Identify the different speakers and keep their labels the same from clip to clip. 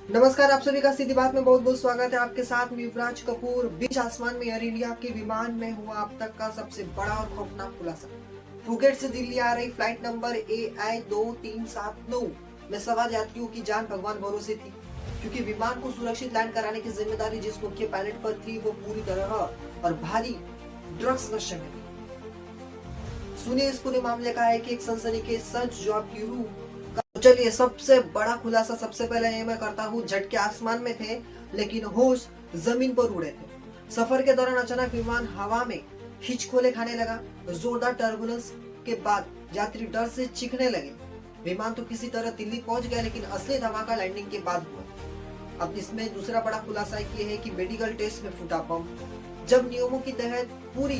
Speaker 1: नमस्कार, आप सभी का सीधी बात में बहुत बहुत स्वागत है। आपके साथ मैं युवराज कपूर। बीच आसमान में एयर इंडिया के विमान में हुआ अब तक का सबसे बड़ा और खौफनाक खुलासा। फुकेट से दिल्ली आ रही फ्लाइट नंबर AI2379 में सवार यात्रियों की जान भगवान भरोसे थी, क्योंकि विमान को सुरक्षित लैंड कराने की जिम्मेदारी जिस मुख्य पायलट पर थी वो पूरी तरह और भारी ड्रग्स नशे में थी। सुनिए इस पूरे मामले का है कि एक सनसनीखेज सच जो आपकी रूह। तो चलिए, सबसे बड़ा खुलासा सबसे पहले ये मैं करता हूँ। झटके आसमान में थे लेकिन होश जमीन पर उड़े थे। सफर के दौरान अचानक विमान हवा में हिचकोले खाने लगा। जोरदार टर्बुलेंस के बाद यात्री डर से चीखने लगे। विमान तो किसी तरह दिल्ली पहुंच गया, लेकिन असली धमाका लैंडिंग के बाद हुआ। अब इसमें दूसरा बड़ा खुलासा ये है कि मेडिकल टेस्ट में फूटा बम। जब नियमों के तहत पूरी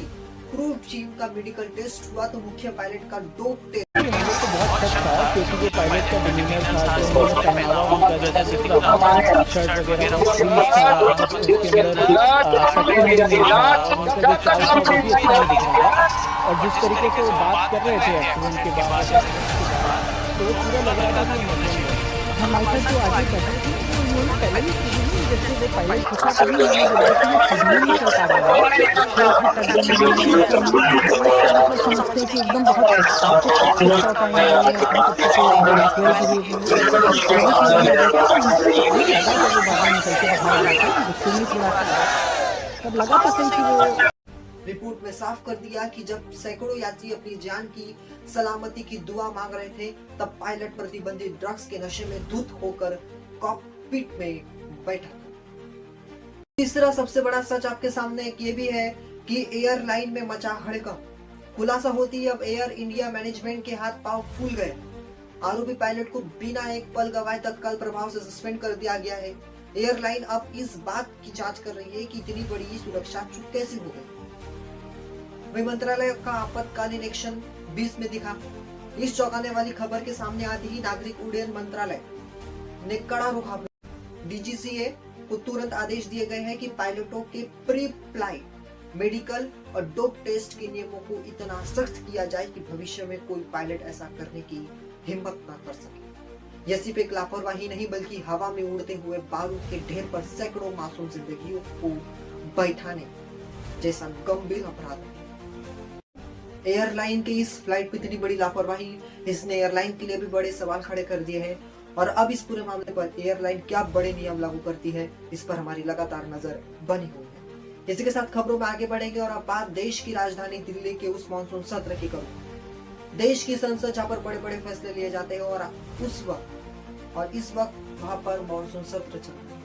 Speaker 1: क्रू टीम का मेडिकल टेस्ट हुआ तो मुख्य पायलट का डोप टेस्ट
Speaker 2: तो बहुत अच्छा था, क्योंकि जो पायलट का डिमीनर था, जो उनका पहनावा, उनका जैसा दिखना, शर्ट वगैरह था, उसके अंदर शक्ति नहीं था, उनका जो चाल था वो भी अच्छा नहीं दिख रहा था। और जिस तरीके से वो बात कर रहे थे एक्सीडेंट के बाद, तो पूरा लग रहा था कि हमारे साथ जो आगे बैठे थे उन्होंने पहले भी जैसे वो पायलट पूछा कभी उन्होंने बोला कि ये खुद भी नहीं चल पा रहा है, समझते हैं कि एकदम बहुत तब लगा था सही कि वो
Speaker 1: रिपोर्ट में साफ कर दिया कि जब सैकड़ों यात्री अपनी जान की सलामती की दुआ मांग रहे थे, तब पायलट प्रतिबंधित ड्रग्स के नशे में धुत होकर कॉकपिट में बैठा। तीसरा सबसे बड़ा सच आपके सामने एक ये भी है कि एयरलाइन में मचा हड़कंप। खुलासा होती है अब एयर इंडिया मैनेजमेंट के हाथ पांव फूल गए। आरोपी पायलट को बिना एक पल गवाए तत्काल प्रभाव से सस्पेंड कर दिया गया है। एयरलाइन अब इस बात की जांच कर रही है कि इतनी बड़ी सुरक्षा चूक कैसे हो गई। वही मंत्रालय का आपातकालीन एक्शन 20 में दिखा। इस चौंकाने वाली खबर के सामने आते ही नागरिक उड्डयन मंत्रालय ने कड़ा रुख अपनाया। DGCA को तुरंत आदेश दिए गए हैं कि पायलटों के प्री फ्लाइट मेडिकल और डोप टेस्ट के नियमों को इतना सख्त किया जाए कि भविष्य में कोई पायलट ऐसा करने की हिम्मत न कर सके। यह सिर्फ एक लापरवाही नहीं, बल्कि हवा में उड़ते हुए बारूद के ढेर पर सैकड़ों मासूम जिंदगियों को बैठाने जैसा गंभीर अपराध है। एयरलाइन की इस फ्लाइट पर इतनी बड़ी लापरवाही, इसने एयरलाइन के लिए भी बड़े सवाल खड़े कर दिए हैं। और अब इस पूरे मामले पर एयरलाइन क्या बड़े नियम लागू करती है, इस पर हमारी लगातार नजर बनी हुई है। इसी के साथ खबरों में आगे बढ़ेंगे और अब बात देश की राजधानी दिल्ली के उस मानसून सत्र की करूँ। देश की संसद जहाँ पर बड़े बड़े फैसले लिए जाते हैं और इस वक्त वहाँ पर मानसून सत्र चल रहा है।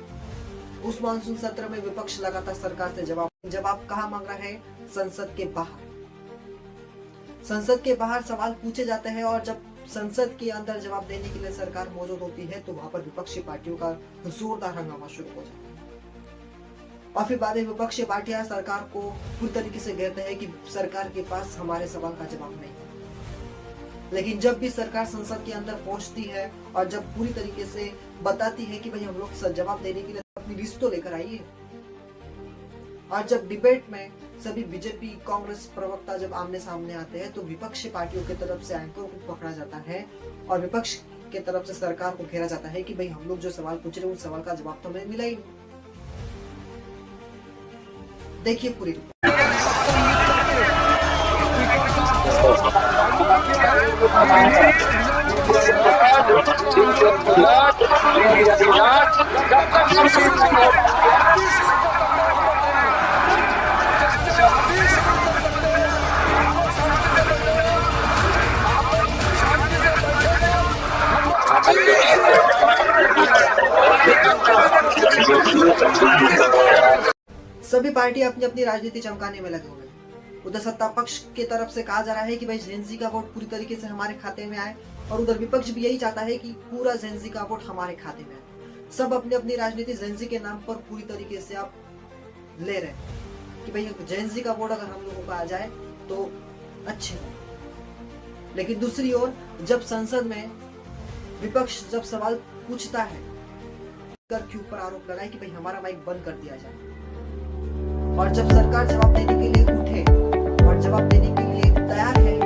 Speaker 1: उस मानसून सत्र में विपक्ष लगातार सरकार से जवाब कहाँ मांग रहा है? संसद के बाहर। संसद के बाहर सवाल पूछे जाते हैं और जब संसद के अंदर जवाब देने के लिए सरकार मौजूद होती है तो वहां पर विपक्षी पार्टियों का जोरदार हंगामा शुरू हो जाता है। और फिर बाद में विपक्षी पार्टियां सरकार को पूरी तरीके से कहते हैं कि सरकार के पास हमारे सवाल का जवाब नहीं। लेकिन जब भी सरकार संसद के अंदर पहुंचती है और जब पूरी तरीके से बताती है कि भाई हम लोग जवाब देने के लिए अपनी लिस्ट तो लेकर आइए, और जब डिबेट में सभी बीजेपी कांग्रेस प्रवक्ता जब आमने सामने आते हैं तो विपक्षी पार्टियों की तरफ से एंकर को पकड़ा जाता है और विपक्ष के तरफ से सरकार को घेरा जाता है कि भाई हम लोग जो सवाल पूछ रहे हैं उस सवाल का जवाब तो हमें मिला ही नहीं। देखिए पूरी सभी पार्टी अपनी अपनी राजनीति चमकाने में लगे हुए हैं। उधर सत्ता पक्ष के तरफ से कहा जा रहा है कि भाई जेनजी का वोट पूरी तरीके से हमारे खाते में आए, और उधर विपक्ष भी यही चाहता है कि पूरा जेनजी का वोट हमारे खाते में आए। सब अपनी अपनी राजनीति जेनजी के नाम पर पूरी तरीके से आप ले रहे हैं कि भाई जेनजी का वोट अगर हम लोगों का आ जाए तो अच्छे हो। लेकिन दूसरी ओर जब संसद में विपक्ष जब सवाल पूछता है के ऊपर आरोप लगाए कि भाई हमारा माइक बंद कर दिया जाए, और जब सरकार जवाब देने के लिए उठे और जवाब देने के लिए तैयार है